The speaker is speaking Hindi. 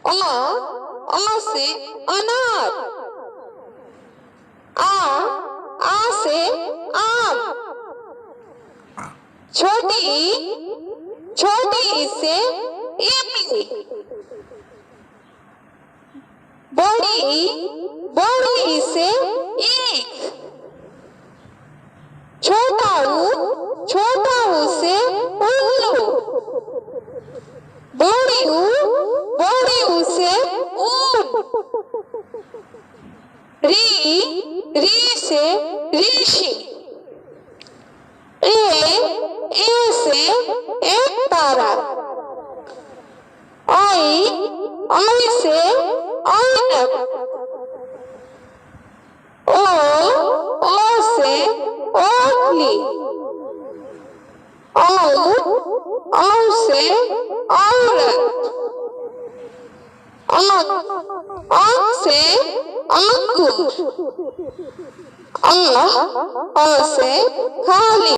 अ से अनार। आ से आम। छोटी ई से इमली। बड़ी ई से ईख। छोटा ऊ से उल्लू। बड़ी ऊ से ऊन। री से ऋषि। ए से एक तारा। आई से ऐनक। ओ से ओखली। औ से औरत। अंग से अंगूर। अ से खाली।